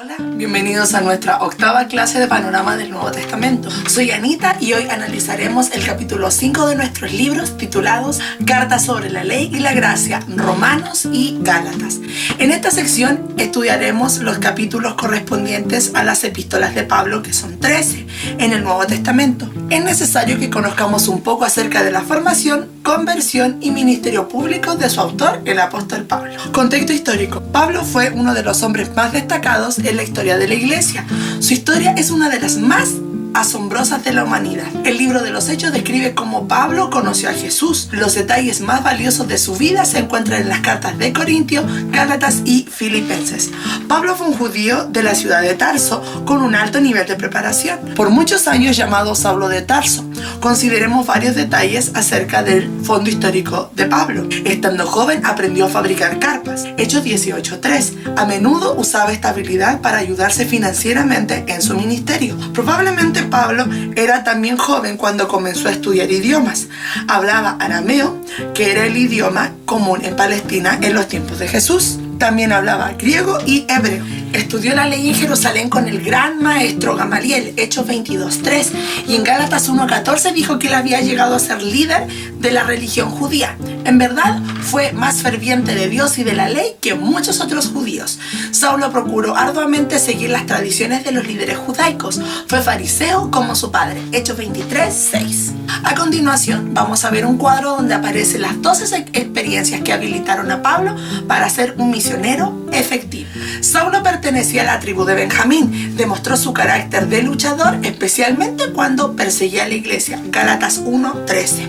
Hola, bienvenidos a nuestra octava clase de Panorama del Nuevo Testamento. Soy Anita y hoy analizaremos el capítulo 5 de nuestros libros titulados Cartas sobre la Ley y la Gracia, Romanos y Gálatas. En esta sección estudiaremos los capítulos correspondientes a las epístolas de Pablo, que son 13 en el Nuevo Testamento. Es necesario que conozcamos un poco acerca de la formación, conversión y ministerio público de su autor, el apóstol Pablo. Contexto histórico. Pablo fue uno de los hombres más destacados en la historia de la iglesia. Su historia es una de las más asombrosas de la humanidad. El libro de los Hechos describe cómo Pablo conoció a Jesús. Los detalles más valiosos de su vida se encuentran en las cartas de Corintios, Gálatas y Filipenses. Pablo fue un judío de la ciudad de Tarso con un alto nivel de preparación, por muchos años llamado Saulo de Tarso. Consideremos varios detalles acerca del fondo histórico de Pablo. Estando joven aprendió a fabricar carpas. Hechos 18:3. A menudo usaba esta habilidad para ayudarse financieramente en su ministerio. Probablemente Pablo era también joven cuando comenzó a estudiar idiomas. Hablaba arameo, que era el idioma común en Palestina en los tiempos de Jesús. También hablaba griego y hebreo. Estudió la ley en Jerusalén con el gran maestro Gamaliel, Hechos 22:3, y en Gálatas 1:14 dijo que él había llegado a ser líder de la religión judía. En verdad, fue más ferviente de Dios y de la ley que muchos otros judíos. Saulo procuró arduamente seguir las tradiciones de los líderes judaicos. Fue fariseo como su padre, Hechos 23:6. A continuación, vamos a ver un cuadro donde aparecen las 12 experiencias que habilitaron a Pablo para ser un misionero efectivo. Saulo pertenecía a la tribu de Benjamín. Demostró su carácter de luchador, especialmente cuando perseguía a la iglesia. Gálatas 1:13.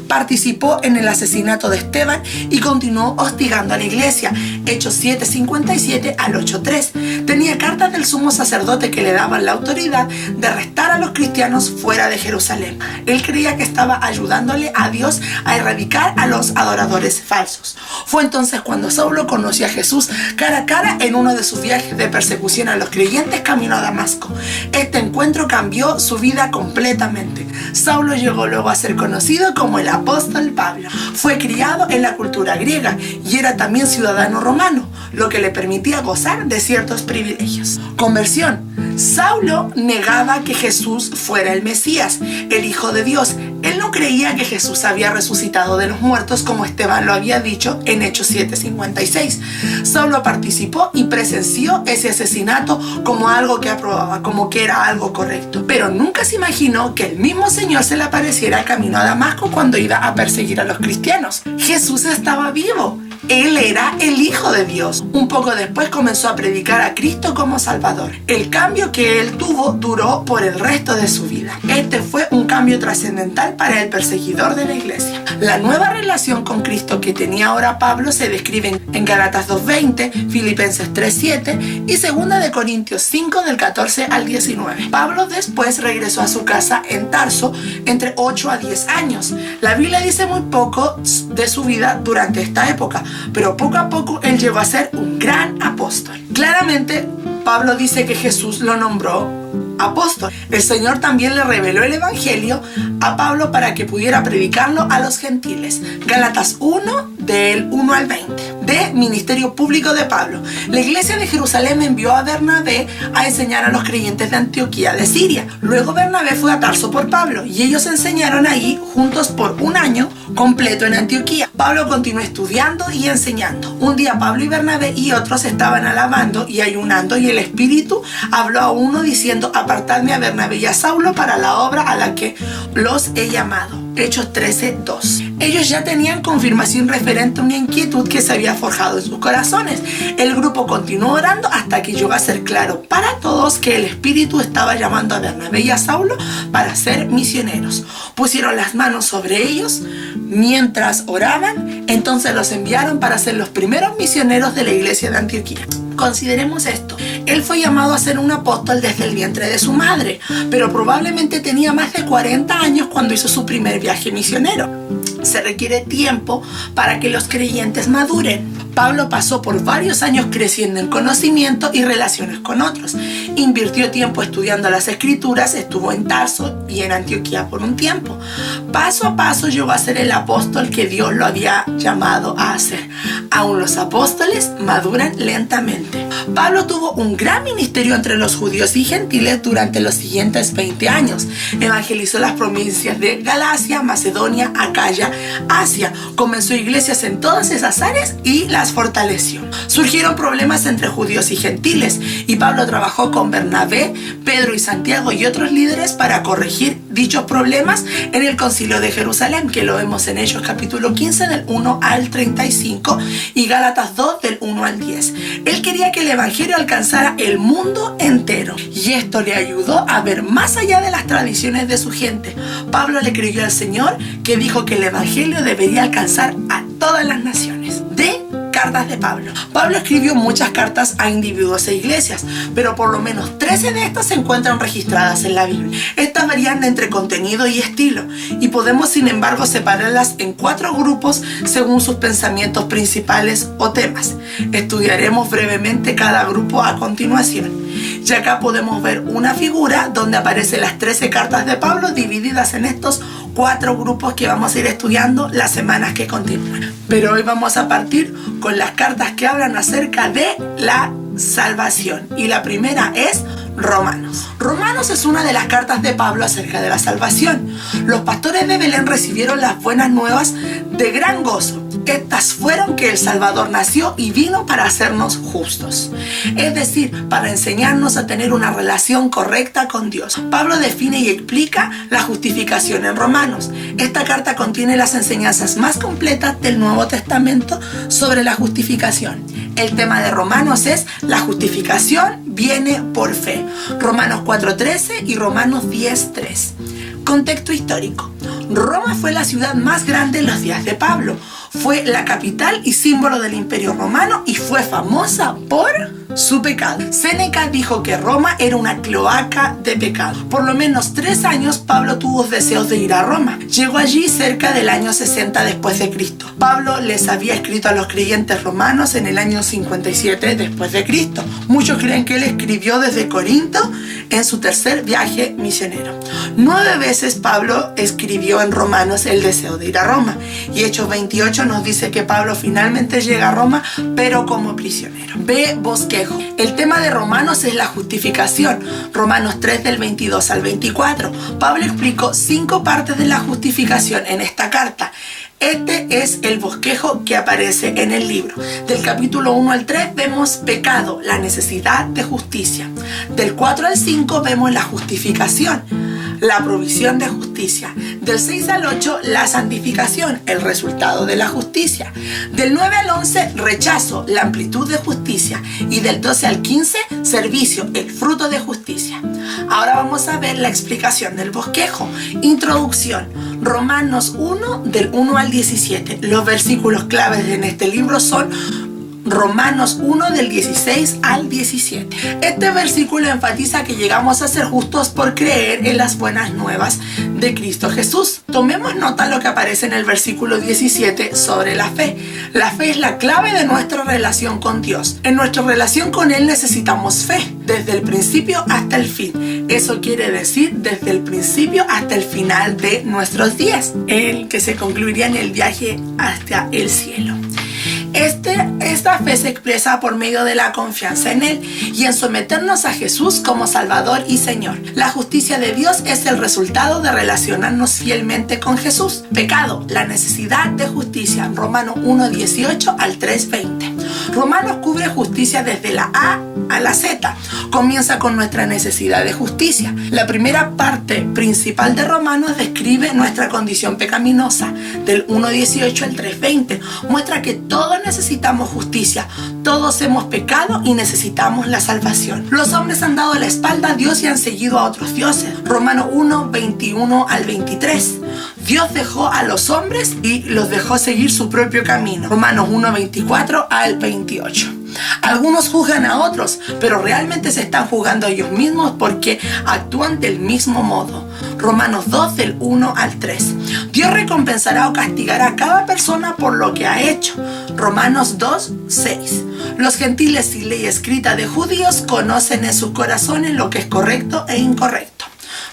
Participó en el asesinato de Esteban y continuó hostigando a la iglesia. Hechos 7:57 al 8:3. Tenía cartas del sumo sacerdote que le daban la autoridad de arrestar a los cristianos fuera de Jerusalén. Él creía que estaba ayudándole a Dios a erradicar a los adoradores falsos. Fue entonces cuando Saulo conoció a Jesús cara a cara en uno de sus viajes de persecución a los creyentes camino a Damasco. Este encuentro cambió su vida completamente. Saulo llegó luego a ser conocido como el apóstol Pablo. Fue criado en la cultura griega y era también ciudadano romano, lo que le permitía gozar de ciertos privilegios. Conversión. Saulo negaba que Jesús fuera el Mesías, el Hijo de Dios. Él no creía que Jesús había resucitado de los muertos como Esteban lo había dicho en Hechos 7:56. Saulo participó y presenció ese asesinato como algo que aprobaba, como que era algo correcto. Pero nunca se imaginó que el mismo Señor se le apareciera camino a Damasco cuando iba a perseguir a los cristianos. Jesús estaba vivo. Él era el Hijo de Dios. Un poco después comenzó a predicar a Cristo como Salvador. El cambio que él tuvo duró por el resto de su vida. Este fue un cambio trascendental para el perseguidor de la iglesia. La nueva relación con Cristo que tenía ahora Pablo se describe en Gálatas 2:20, Filipenses 3:7 y 2 de Corintios 5 del 14 al 19. Pablo después regresó a su casa en Tarso entre 8 a 10 años. La Biblia dice muy poco de su vida durante esta época, pero poco a poco él llegó a ser un gran apóstol. Claramente, Pablo dice que Jesús lo nombró apóstol. El Señor también le reveló el evangelio a Pablo para que pudiera predicarlo a los gentiles. Gálatas 1, del 1 al 20. De ministerio público de Pablo. La iglesia de Jerusalén envió a Bernabé a enseñar a los creyentes de Antioquía de Siria. Luego Bernabé fue a Tarso por Pablo y ellos enseñaron ahí juntos por un año completo en Antioquía. Pablo continuó estudiando y enseñando. Un día Pablo y Bernabé y otros estaban alabando y ayunando y el Espíritu habló a uno diciendo: apartadme a Bernabé y a Saulo para la obra a la que los he llamado. Hechos 13:2. Ellos ya tenían confirmación referente a una inquietud que se había forjado en sus corazones. El grupo continuó orando hasta que llegó a ser claro para todos que el Espíritu estaba llamando a Bernabé y a Saulo para ser misioneros. Pusieron las manos sobre ellos mientras oraban, entonces los enviaron para ser los primeros misioneros de la iglesia de Antioquía. Consideremos esto. Él fue llamado a ser un apóstol desde el vientre de su madre, pero probablemente tenía más de 40 años cuando hizo su primer viaje misionero. Se requiere tiempo para que los creyentes maduren. Pablo pasó por varios años creciendo en conocimiento y relaciones con otros. Invirtió tiempo estudiando las Escrituras, estuvo en Tarso y en Antioquía por un tiempo. Paso a paso llegó a ser el apóstol que Dios lo había llamado a hacer. Aún los apóstoles maduran lentamente. Pablo tuvo un gran ministerio entre los judíos y gentiles durante los siguientes 20 años. Evangelizó las provincias de Galacia, Macedonia, Acaya, Asia. Comenzó iglesias en todas esas áreas y las fortaleció. Surgieron problemas entre judíos y gentiles y Pablo trabajó con Bernabé, Pedro y Santiago y otros líderes para corregir dichos problemas en el concilio de Jerusalén, que lo vemos en Hechos capítulo 15 del 1 al 35 y Gálatas 2 del 1 al 10. Él quería que el evangelio alcanzara el mundo entero y esto le ayudó a ver más allá de las tradiciones de su gente. Pablo le creyó al Señor, que dijo que el evangelio debería alcanzar a todas las naciones. Cartas de Pablo. Pablo escribió muchas cartas a individuos e iglesias, pero por lo menos 13 de estas se encuentran registradas en la Biblia. Estas varían entre contenido y estilo, y podemos sin embargo separarlas en 4 grupos según sus pensamientos principales o temas. Estudiaremos brevemente cada grupo a continuación. Y acá podemos ver una figura donde aparecen las 13 cartas de Pablo divididas en estos 4 grupos que vamos a ir estudiando las semanas que continúan. Pero hoy vamos a partir con las cartas que hablan acerca de la salvación. Y la primera es Romanos. Romanos es una de las cartas de Pablo acerca de la salvación. Los pastores de Belén recibieron las buenas nuevas de gran gozo. Estas fueron que el Salvador nació y vino para hacernos justos, es decir, para enseñarnos a tener una relación correcta con Dios. Pablo define y explica la justificación en Romanos. Esta carta contiene las enseñanzas más completas del Nuevo Testamento sobre la justificación. El tema de Romanos es la justificación viene por fe. Romanos 4:13 y Romanos 10:3. Contexto histórico. Roma fue la ciudad más grande en los días de Pablo. Fue la capital y símbolo del Imperio Romano y fue famosa por su pecado. Séneca dijo que Roma era una cloaca de pecado. Por lo menos 3 años Pablo tuvo deseos de ir a Roma. Llegó allí cerca del año 60 después de Cristo. Pablo les había escrito a los creyentes romanos en el año 57 después de Cristo. Muchos creen que él escribió desde Corinto en su tercer viaje misionero. 9 veces Pablo escribió en Romanos el deseo de ir a Roma. Y Hechos 28 nos dice que Pablo finalmente llega a Roma, pero como prisionero. B. Bosquejo. El tema de Romanos es la justificación. Romanos 3 del 22 al 24. Pablo explicó 5 partes de la justificación en esta carta. Este es el bosquejo que aparece en el libro. Del capítulo 1 al 3 vemos pecado, la necesidad de justicia. Del 4 al 5 vemos la justificación, la provisión de justicia. Del 6 al 8, la santificación, el resultado de la justicia. Del 9 al 11, rechazo, la amplitud de justicia. Y del 12 al 15, servicio, el fruto de justicia. Ahora vamos a ver la explicación del bosquejo. Introducción. Romanos 1, del 1 al 17. Los versículos claves en este libro son Romanos 1 del 16 al 17. Este versículo enfatiza que llegamos a ser justos por creer en las buenas nuevas de Cristo Jesús. Tomemos nota de lo que aparece en el versículo 17 sobre la fe. La fe es la clave de nuestra relación con Dios. En nuestra relación con Él necesitamos fe, desde el principio hasta el fin. Eso quiere decir desde el principio hasta el final de nuestros días, el que se concluiría en el viaje hacia el cielo. Esta fe se expresa por medio de la confianza en Él y en someternos a Jesús como Salvador y Señor. La justicia de Dios es el resultado de relacionarnos fielmente con Jesús. Pecado, la necesidad de justicia. Romanos 1:18 al 3:20. Romanos cubre justicia desde la A a la Z. Comienza con nuestra necesidad de justicia. La primera parte principal de Romanos describe nuestra condición pecaminosa. Del 1:18 al 3:20 muestra que todos necesitamos justicia. Todos hemos pecado y necesitamos la salvación. Los hombres han dado la espalda a Dios y han seguido a otros dioses. Romanos 1:21 al 23. Dios dejó a los hombres y los dejó seguir su propio camino. Romanos 1:24 al 28. Algunos juzgan a otros, pero realmente se están juzgando a ellos mismos porque actúan del mismo modo. Romanos 2 del 1 al 3. Dios recompensará o castigará a cada persona por lo que ha hecho. Romanos 2, 6. Los gentiles sin ley escrita de judíos conocen en sus corazones lo que es correcto e incorrecto.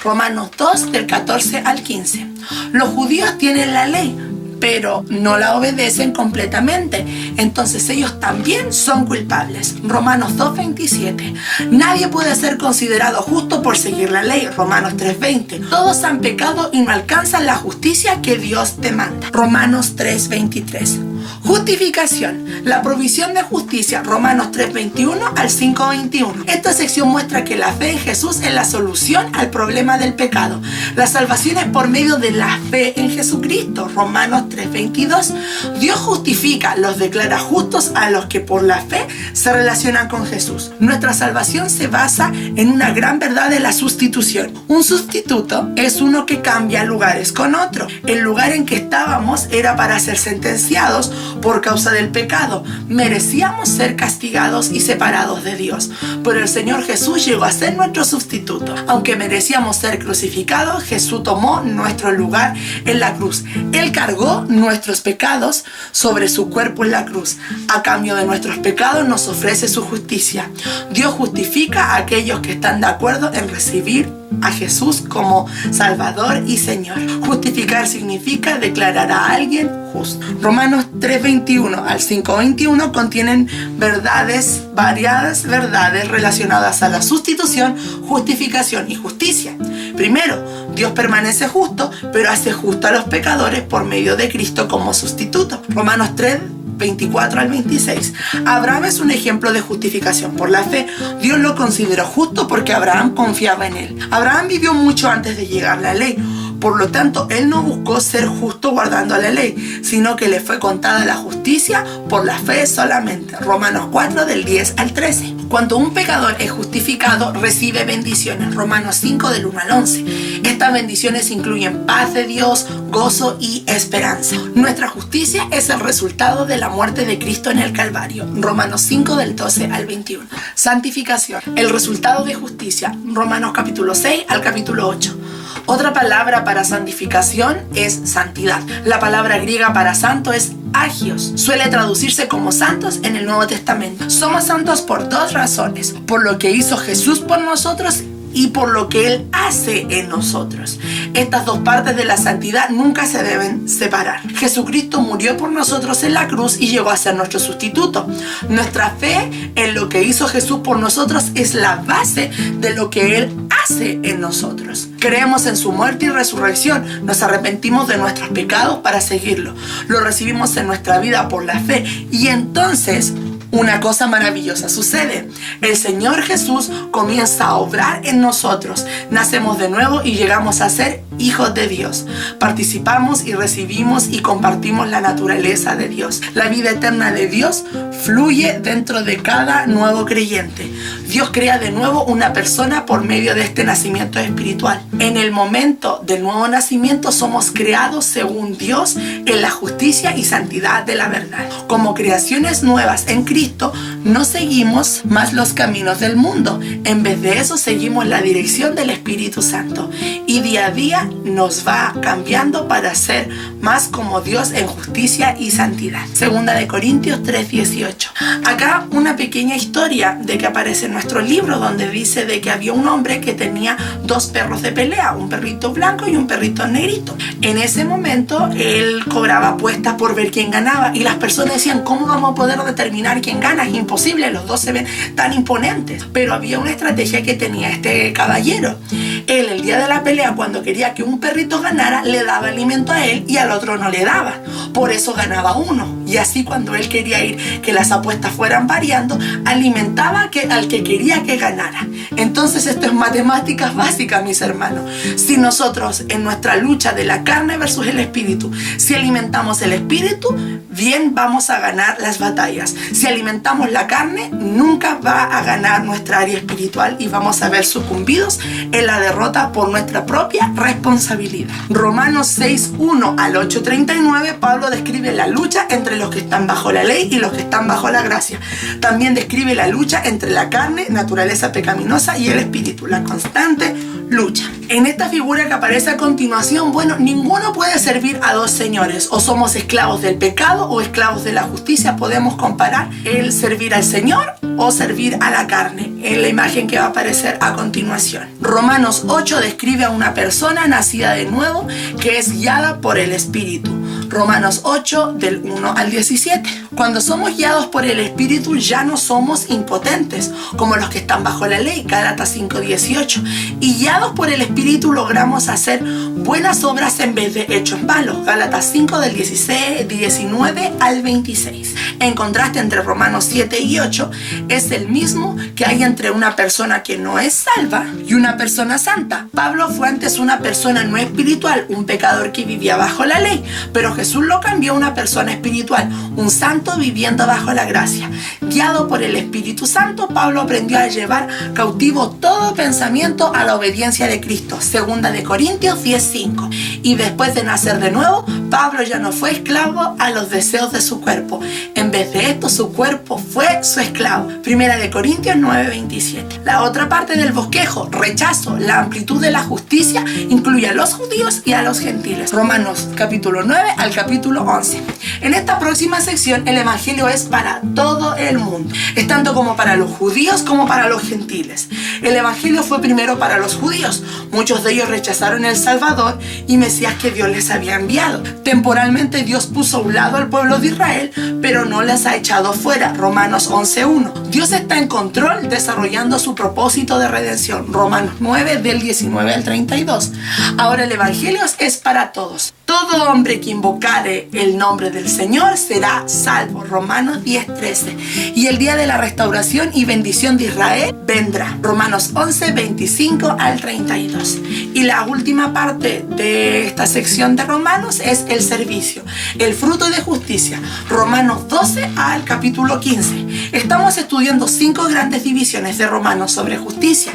Romanos 2 del 14 al 15. Los judíos tienen la ley, pero no la obedecen completamente. Entonces ellos también son culpables. Romanos 2:27. Nadie puede ser considerado justo por seguir la ley. Romanos 3:20. Todos han pecado y no alcanzan la justicia que Dios demanda. Romanos 3:23. Justificación. La provisión de justicia. Romanos 3:21 al 5:21. Esta sección muestra que la fe en Jesús es la solución al problema del pecado. La salvación es por medio de la fe en Jesucristo. Romanos 3:22. Dios justifica, los declara justos a los que por la fe se relacionan con Jesús. Nuestra salvación se basa en una gran verdad de la sustitución. Un sustituto es uno que cambia lugares con otro. El lugar en que estábamos era para ser sentenciados por causa del pecado. Merecíamos ser castigados y separados de Dios, pero el Señor Jesús llegó a ser nuestro sustituto. Aunque merecíamos ser crucificados, Jesús tomó nuestro lugar en la cruz. Él cargó nuestros pecados sobre su cuerpo en la cruz. A cambio de nuestros pecados nos ofrece su justicia. Dios justifica a aquellos que están de acuerdo en recibir a Jesús como Salvador y Señor. Justificar significa declarar a alguien justo. Romanos 3:21 al 5:21 contienen variadas verdades relacionadas a la sustitución, justificación y justicia. Primero, Dios permanece justo, pero hace justo a los pecadores por medio de Cristo como sustituto. Romanos 3:24 al 26. Abraham es un ejemplo de justificación por la fe. Dios lo consideró justo porque Abraham confiaba en él. Abraham vivió mucho antes de llegar la ley. Por lo tanto, él no buscó ser justo guardando la ley, sino que le fue contada la justicia por la fe solamente. Romanos 4 del 10 al 13. Cuando un pecador es justificado, recibe bendiciones. Romanos 5 del 1 al 11. Estas bendiciones incluyen paz de Dios, gozo y esperanza. Nuestra justicia es el resultado de la muerte de Cristo en el Calvario. Romanos 5 del 12 al 21. Santificación. El resultado de justicia. Romanos capítulo 6 al capítulo 8. Otra palabra para santificación es santidad. La palabra griega para santo es agios. Suele traducirse como santos en el Nuevo Testamento. Somos santos por dos razones: por lo que hizo Jesús por nosotros y por lo que Él hace en nosotros. Estas dos partes de la santidad nunca se deben separar. Jesucristo murió por nosotros en la cruz y llegó a ser nuestro sustituto. Nuestra fe en lo que hizo Jesús por nosotros es la base de lo que Él hace en nosotros. Creemos en su muerte y resurrección. Nos arrepentimos de nuestros pecados para seguirlo. Lo recibimos en nuestra vida por la fe. Y entonces una cosa maravillosa sucede. El Señor Jesús comienza a obrar en nosotros. Nacemos de nuevo y llegamos a ser hijos de Dios. Participamos y recibimos y compartimos la naturaleza de Dios. La vida eterna de Dios fluye dentro de cada nuevo creyente. Dios crea de nuevo una persona por medio de este nacimiento espiritual. En el momento del nuevo nacimiento somos creados según Dios en la justicia y santidad de la verdad. Como creaciones nuevas en Cristo, no seguimos más los caminos del mundo. En vez de eso, seguimos la dirección del Espíritu Santo. Y día a día nos va cambiando para ser más como Dios en justicia y santidad. Segunda de Corintios 3:18. Acá una pequeña historia de que aparece en nuestro libro, donde dice de que había un hombre que tenía dos perros de pelea, un perrito blanco y un perrito negrito. En ese momento él cobraba apuestas por ver quién ganaba y las personas decían: ¿cómo vamos a poder determinar quién gana? Es imposible, los dos se ven tan imponentes. Pero había una estrategia que tenía este caballero. Él, el día de la pelea, cuando quería que un perrito ganara, le daba alimento a él y al otro no le daba. Por eso ganaba uno. Y así, cuando él quería que las apuestas fueran variando, alimentaba al que quería que ganara. Entonces esto es matemáticas básicas, mis hermanos. Si nosotros, en nuestra lucha de la carne versus el espíritu, si alimentamos el espíritu, bien vamos a ganar las batallas. Si alimentamos la carne, nunca va a ganar nuestra área espiritual y vamos a ver sucumbidos en la derrota por nuestra propia responsabilidad. Romanos 6:1 al 8:39, Pablo describe la lucha entre los que están bajo la ley y los que están bajo la gracia. También describe la lucha entre la carne, naturaleza pecaminosa, y el el espíritu, la constante lucha. En esta figura que aparece a continuación, bueno, ninguno puede servir a dos señores. O somos esclavos del pecado o esclavos de la justicia. Podemos comparar el servir al Señor o servir a la carne, en la imagen que va a aparecer a continuación. Romanos 8 describe a una persona nacida de nuevo que es guiada por el Espíritu. Romanos 8 del 1 al 17. Cuando somos guiados por el Espíritu ya no somos impotentes como los que están bajo la ley, Gálatas 5:18. Y guiados por el Espíritu logramos hacer buenas obras en vez de hechos malos, Gálatas 5 del 19 al 26. En contraste entre Romanos 7 y 8 es el mismo que hay entre una persona que no es salva y una persona santa. Pablo fue antes una persona no espiritual, un pecador que vivía bajo la ley, pero Jesús lo cambió a una persona espiritual, un santo viviendo bajo la gracia. Guiado por el Espíritu Santo, Pablo aprendió a llevar cautivo todo pensamiento a la obediencia de Cristo, 2 de Corintios 10:5. Y después de nacer de nuevo, Pablo ya no fue esclavo a los deseos de su cuerpo. En vez de esto, su cuerpo fue su esclavo. 1 de Corintios 9:27. La otra parte del bosquejo, rechazo, la amplitud de la justicia, incluye a los judíos y a los gentiles. Romanos capítulo 9 al capítulo 11. En esta próxima sección, el evangelio es para todo el mundo. Es tanto como para los judíos como para los gentiles. El evangelio fue primero para los judíos. Muchos de ellos rechazaron el Salvador y Mesías que Dios les había enviado. Temporalmente Dios puso a un lado al pueblo de Israel, pero no les ha echado fuera. Romanos 11:1. Dios está en control desarrollando su propósito de redención. Romanos 9 del 19 al 32. Ahora el evangelio es para todos. Todo hombre que invocare el nombre del Señor será salvo. Romanos 10:13. Y el día de la restauración y bendición de Israel vendrá. Romanos 11, 25 al 32. Y la última parte de esta sección de Romanos es el servicio, el fruto de justicia. Romanos 12 al capítulo 15. Estamos estudiando 5 grandes divisiones de Romanos sobre justicia.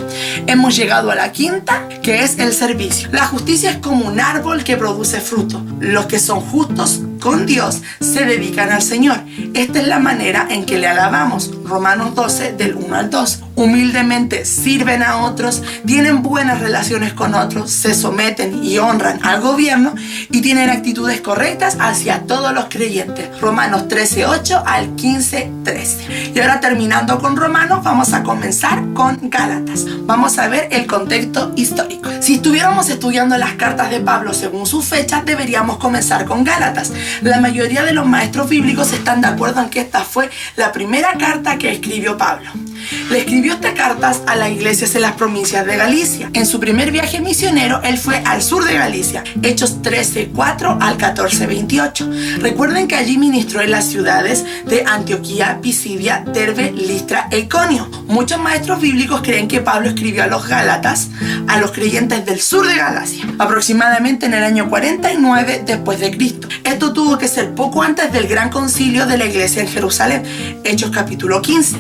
Hemos llegado a la quinta, que es el servicio. La justicia es como un árbol que produce fruto. Los que son justos con Dios se dedican al Señor. Esta es la manera en que le alabamos. Romanos 12 del 1 al 2. Humildemente sirven a otros, tienen buenas relaciones con otros, se someten y honran al gobierno y tienen actitudes correctas hacia todos los creyentes. Romanos 13:8 al 15:13. Y ahora, terminando con Romanos, vamos a comenzar con Gálatas. Vamos a ver el contexto histórico. Si estuviéramos estudiando las cartas de Pablo según su fecha, deberíamos comenzar con Gálatas. La mayoría de los maestros bíblicos están de acuerdo en que esta fue la primera carta que escribió Pablo. Le escribió estas cartas a las iglesias en las provincias de Galicia. En su primer viaje misionero, él fue al sur de Galicia, Hechos 13:4 al 14:28. Recuerden que allí ministró en las ciudades de Antioquía, Pisidia, Derbe, Listra e Iconio. Muchos maestros bíblicos creen que Pablo escribió a los Gálatas, a los creyentes del sur de Galacia, aproximadamente en el año 49 después de Cristo. Esto tuvo que ser poco antes del gran concilio de la iglesia en Jerusalén, Hechos capítulo 15.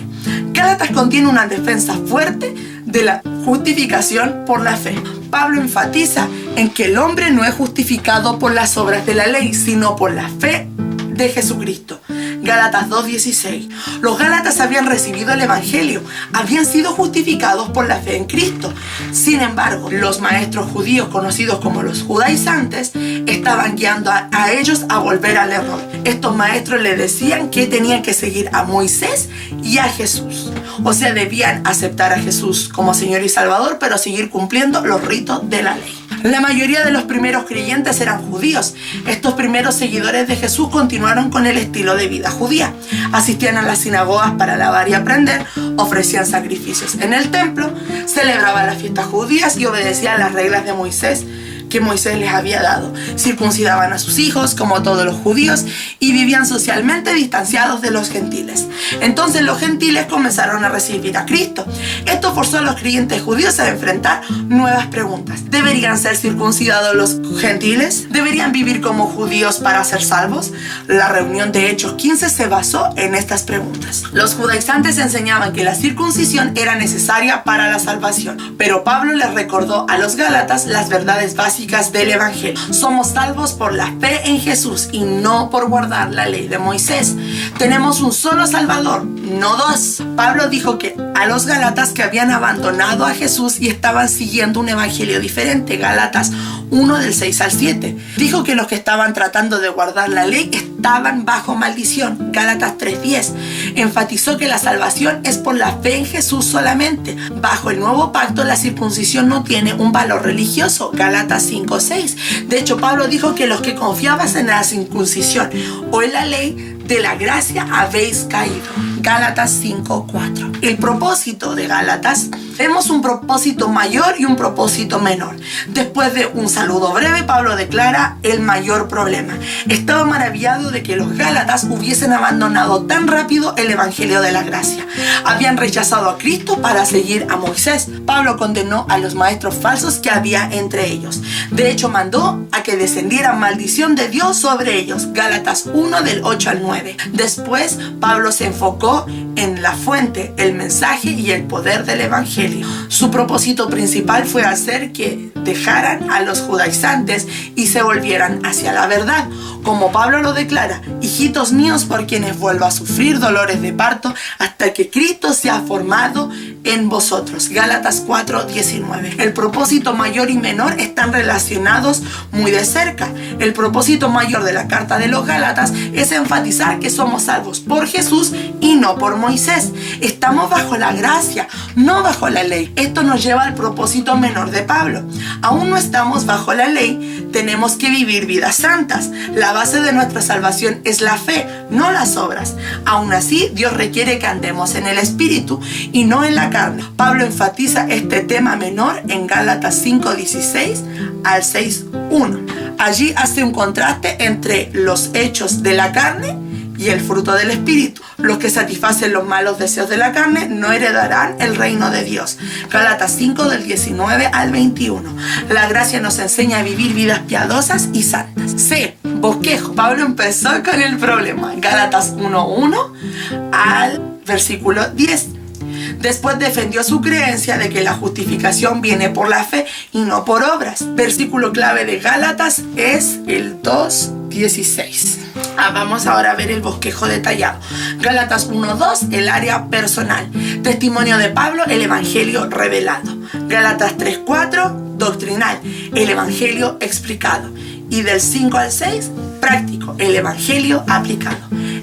Gálatas contiene una defensa fuerte de la justificación por la fe. Pablo enfatiza en que el hombre no es justificado por las obras de la ley, sino por la fe de Jesucristo. Gálatas 2:16. Los gálatas habían recibido el evangelio, habían sido justificados por la fe en Cristo. Sin embargo, los maestros judíos, conocidos como los judaizantes, estaban guiando a ellos a volver al error. Estos maestros les decían que tenían que seguir a Moisés y a Jesús. O sea, debían aceptar a Jesús como Señor y Salvador, pero seguir cumpliendo los ritos de la ley. La mayoría de los primeros creyentes eran judíos. Estos primeros seguidores de Jesús continuaron con el estilo de vida judía. Asistían a las sinagogas para alabar y aprender, ofrecían sacrificios en el templo, celebraban las fiestas judías y obedecían las reglas de Moisés que Moisés les había dado. Circuncidaban a sus hijos como todos los judíos y vivían socialmente distanciados de los gentiles. Entonces los gentiles comenzaron a recibir a Cristo. Esto forzó a los creyentes judíos a enfrentar nuevas preguntas. ¿Deberían ser circuncidados los gentiles? ¿Deberían vivir como judíos para ser salvos? La reunión de Hechos 15 se basó en estas preguntas. Los judaizantes enseñaban que la circuncisión era necesaria para la salvación, pero Pablo les recordó a los gálatas las verdades básicas prácticas del Evangelio. Somos salvos por la fe en Jesús y no por guardar la ley de Moisés. Tenemos un solo Salvador, no dos. Pablo dijo que a los gálatas que habían abandonado a Jesús y estaban siguiendo un evangelio diferente, Gálatas 1 del 6 al 7. Dijo que los que estaban tratando de guardar la ley estaban bajo maldición, Gálatas 3:10. Enfatizó que la salvación es por la fe en Jesús solamente. Bajo el nuevo pacto, la circuncisión no tiene un valor religioso, Gálatas 5:6. De hecho, Pablo dijo que los que confiaban en la circuncisión o en la ley de la gracia habéis caído, Gálatas 5:4. El propósito de Gálatas, vemos un propósito mayor y un propósito menor. Después de un saludo breve, Pablo declara el mayor problema. Estaba maravillado de que los gálatas hubiesen abandonado tan rápido el evangelio de la gracia. Habían rechazado a Cristo para seguir a Moisés. Pablo condenó a los maestros falsos que había entre ellos. De hecho, mandó a que descendiera maldición de Dios sobre ellos, Gálatas 1 del 8 al 9. Después, Pablo se enfocó en la fuente, el mensaje y el poder del evangelio. Su propósito principal fue hacer que dejaran a los judaizantes y se volvieran hacia la verdad. Como Pablo lo declara: hijitos míos, por quienes vuelvo a sufrir dolores de parto hasta que Cristo sea formado en vosotros, Gálatas 4:19. El propósito mayor y menor están relacionados muy de cerca. El propósito mayor de la carta de los Gálatas es enfatizar que somos salvos por Jesús y no por Moisés. Estamos bajo la gracia, no bajo la ley. Esto nos lleva al propósito menor de Pablo. Aún no estamos bajo la ley, tenemos que vivir vidas santas. La base de nuestra salvación es la fe, no las obras. Aún así, Dios requiere que andemos en el Espíritu y no en la carne. Pablo enfatiza este tema menor en Gálatas 5:16 al 6:1. Allí hace un contraste entre los hechos de la carne y el fruto del Espíritu. Los que satisfacen los malos deseos de la carne no heredarán el reino de Dios. Gálatas 5 del 19 al 21. La gracia nos enseña a vivir vidas piadosas y santas. C. Bosquejo. Pablo empezó con el problema. Gálatas 1:1 al versículo 10. Después defendió su creencia de que la justificación viene por la fe y no por obras. Versículo clave de Gálatas es el 2:16. Vamos ahora a ver el bosquejo detallado. Gálatas 1:2, el área personal. Testimonio de Pablo, el evangelio revelado. Gálatas 3:4, doctrinal, el evangelio explicado. Y del 5 al 6, práctico, el evangelio aplicado.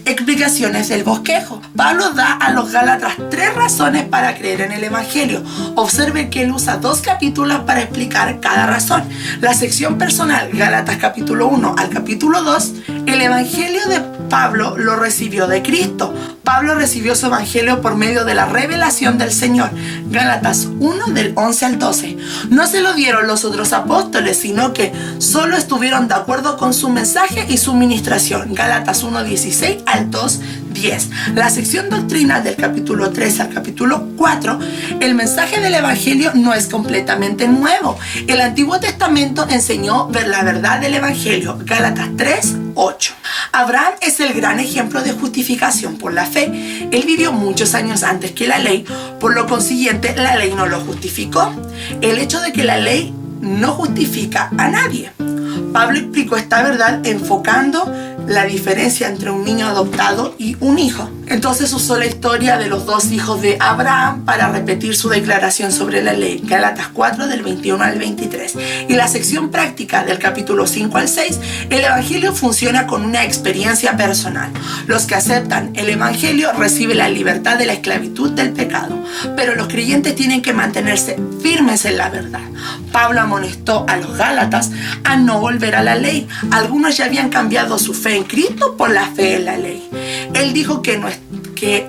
Explicaciones del bosquejo. Pablo da a los gálatas 3 razones para creer en el evangelio. Observen que él usa 2 capítulos para explicar cada razón. La sección personal, Gálatas capítulo 1 al capítulo 2, el evangelio de Pablo lo recibió de Cristo. Pablo recibió su evangelio por medio de la revelación del Señor. Gálatas 1 del 11 al 12. No se lo dieron los otros apóstoles, sino que solo estuvieron de acuerdo con su mensaje y su ministración. Gálatas 1:16 al 2:10. La sección doctrinal del capítulo 3 al capítulo 4, el mensaje del evangelio no es completamente nuevo. El Antiguo Testamento enseñó ver la verdad del evangelio. Gálatas 3:8. Abraham es el gran ejemplo de justificación por la fe. Él vivió muchos años antes que la ley, por lo consiguiente la ley no lo justificó. El hecho de que la ley no justifica a nadie. Pablo explicó esta verdad enfocando la diferencia entre un niño adoptado y un hijo. Entonces usó la historia de los 2 hijos de Abraham para repetir su declaración sobre la ley. Gálatas 4 del 21 al 23. Y la sección práctica del capítulo 5 al 6, el evangelio funciona con una experiencia personal. Los que aceptan el evangelio reciben la libertad de la esclavitud del pecado. Pero los creyentes tienen que mantenerse firmes en la verdad. Pablo amonestó a los gálatas a no volver a la ley. Algunos ya habían cambiado su fe en Cristo por la fe en la ley. Él dijo que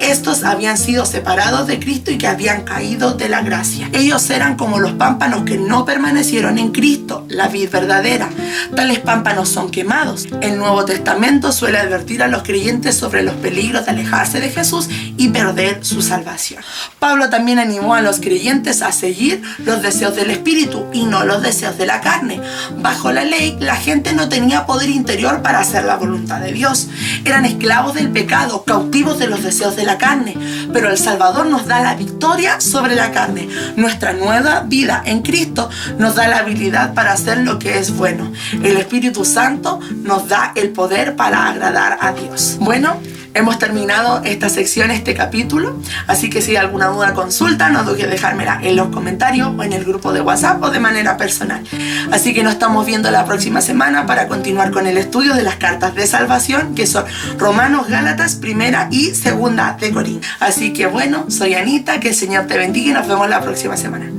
estos habían sido separados de Cristo y que habían caído de la gracia. Ellos eran como los pámpanos que no permanecieron en Cristo, la vid verdadera. Tales pámpanos son quemados. El Nuevo Testamento suele advertir a los creyentes sobre los peligros de alejarse de Jesús y perder su salvación. Pablo también animó a los creyentes a seguir los deseos del Espíritu y no los deseos de la carne. Bajo la ley, la gente no tenía poder interior para hacer la voluntad de Dios. Eran esclavos del pecado, cautivos de los deseos deseos de la carne, pero el Salvador nos da la victoria sobre la carne. Nuestra nueva vida en Cristo nos da la habilidad para hacer lo que es bueno. El Espíritu Santo nos da el poder para agradar a Dios. Bueno, hemos terminado esta sección, este capítulo, así que si hay alguna duda, consulta, no dudes en dejármela en los comentarios o en el grupo de WhatsApp o de manera personal. Así que nos estamos viendo la próxima semana para continuar con el estudio de las cartas de salvación, que son Romanos, Gálatas, Primera y Segunda de Corintios. Así que bueno, soy Anita, que el Señor te bendiga y nos vemos la próxima semana.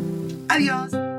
Adiós.